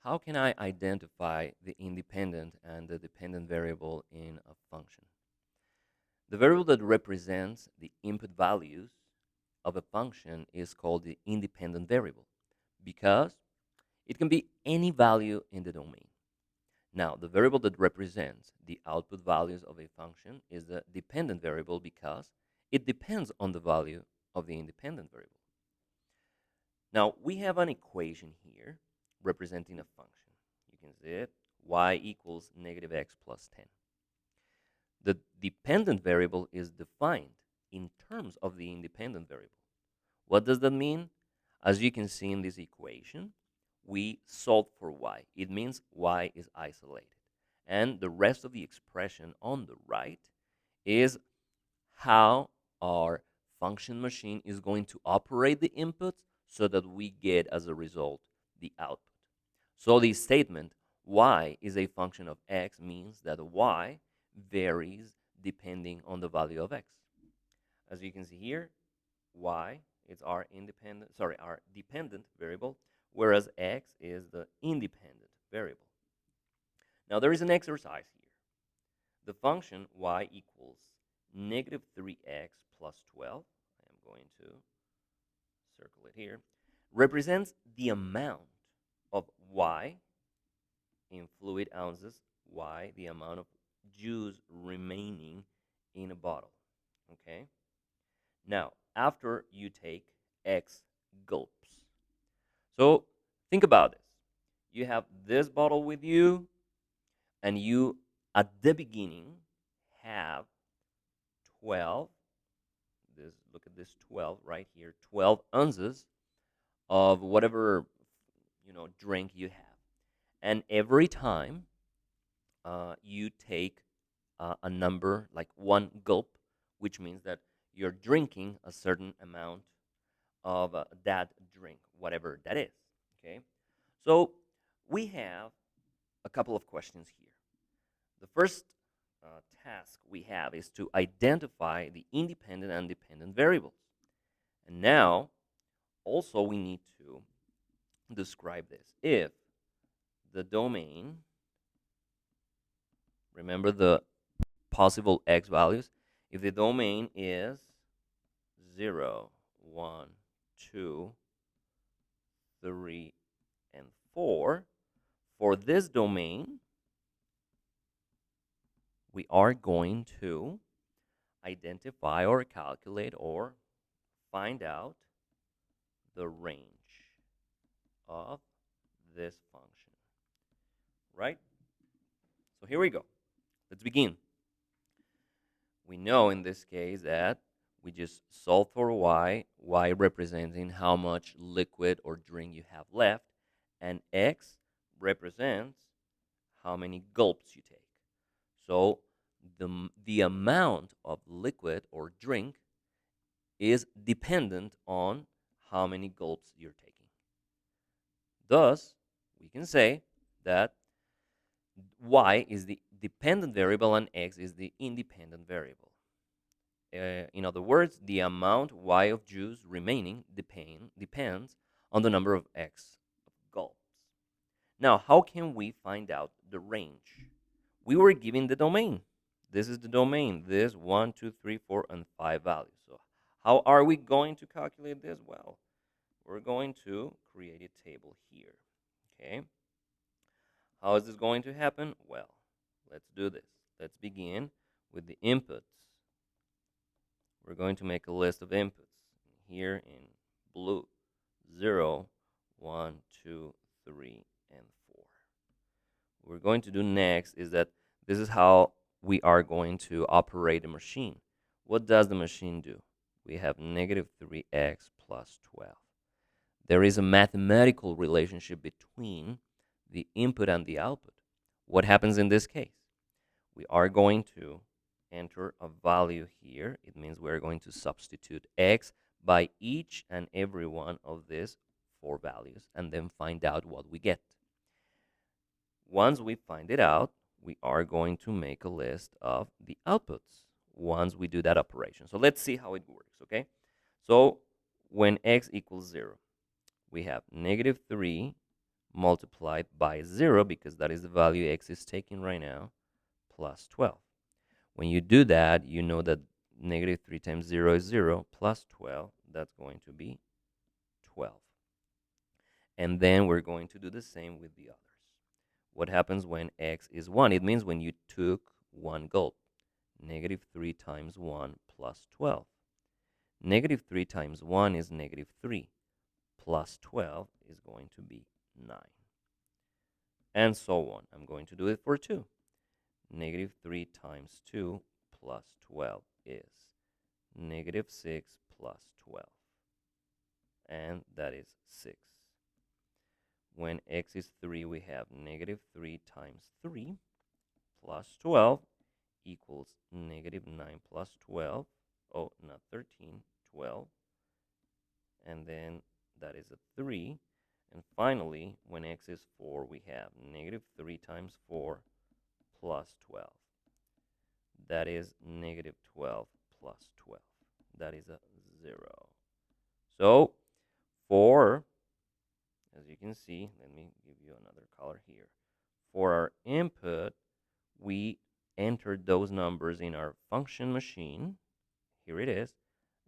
how can I identify the independent and the dependent variable in a function? The variable that represents the input values of a function is called the independent variable because it can be any value in the domain. Now, the variable that represents the output values of a function is the dependent variable because it depends on the value of the independent variable. Now, we have an equation here representing a function. You can see it, y equals negative x plus 10. The dependent variable is defined in terms of the independent variable. What does that mean? As you can see in this equation, we solve for y. It means y is isolated. And the rest of the expression on the right is how our function machine is going to operate the inputs so that we get, as a result, the output. So the statement y is a function of x means that y varies depending on the value of x. As you can see here, y is our dependent variable, whereas x is the independent variable. Now there is an exercise here. The function y equals negative 3x plus 12, I am going to circle it here, represents the amount of y in fluid ounces, y, the amount of juice remaining in a bottle. Okay? Now, after you take x gulps. So think about this. You have this bottle with you, and you, at the beginning, have 12. Look at this 12 right here, 12 ounces of whatever drink you have. And every time you take a number like one gulp, which means that you're drinking a certain amount of that drink, whatever that is. Okay, so we have a couple of questions here. The first task we have is to identify the independent and dependent variables. And now, also, we need to describe this. If the domain, remember the possible x values, if the domain is 0, 1, 2, 3, and 4, for this domain, we are going to identify or calculate or find out the range of this function, right? So here we go. Let's begin. We know in this case that we just solve for y representing how much liquid or drink you have left, and x represents how many gulps you take. So the amount of liquid or drink is dependent on how many gulps you're taking. Thus, we can say that y is the dependent variable and x is the independent variable. In other words, the amount y of juice remaining depends on the number of x of gulps. Now, how can we find out the range? We were given the domain. This is the domain. This 1, 2, 3, 4, and 5 values. So how are we going to calculate this? Well, we're going to create a table here. Okay. How is this going to happen? Well, let's do this. Let's begin with the inputs. We're going to make a list of inputs. Here in blue, 0, 1, 2, 3, and 4. What we're going to do next is that this is how we are going to operate a machine. What does the machine do? We have negative 3x plus 12. There is a mathematical relationship between the input and the output. What happens in this case? We are going to enter a value here. It means we're going to substitute x by each and every one of these 4 values and then find out what we get. Once we find it out, we are going to make a list of the outputs once we do that operation. So let's see how it works, okay? So when x equals 0, we have negative 3 multiplied by 0, because that is the value x is taking right now, plus 12. When you do that, you know that negative 3 times 0 is 0, plus 12, that's going to be 12. And then we're going to do the same with the others. What happens when x is 1? It means when you took one gulp. Negative 3 times 1 plus 12. Negative 3 times 1 is negative 3. Plus 12 is going to be 9. And so on. I'm going to do it for 2. Negative 3 times 2 plus 12 is negative 6 plus 12. And that is 6. When x is 3, we have negative 3 times 3 plus 12 equals negative 9 plus 12. Oh, not 13, 12. And then that is a 3. And finally, when x is 4, we have negative 3 times 4 plus 12. That is negative 12 plus 12. That is a 0. So, 4, as you can see, let me give you another color here. For our input, we entered those numbers in our function machine. Here it is.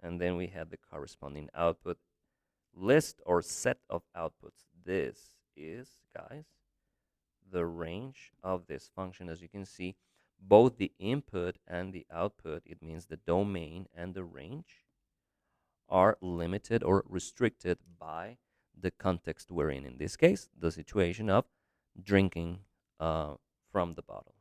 And then we had the corresponding output list or set of outputs. This is, guys, the range of this function. As you can see, both the input and the output, it means the domain and the range, are limited or restricted by the context we're in this case, the situation of drinking from the bottle.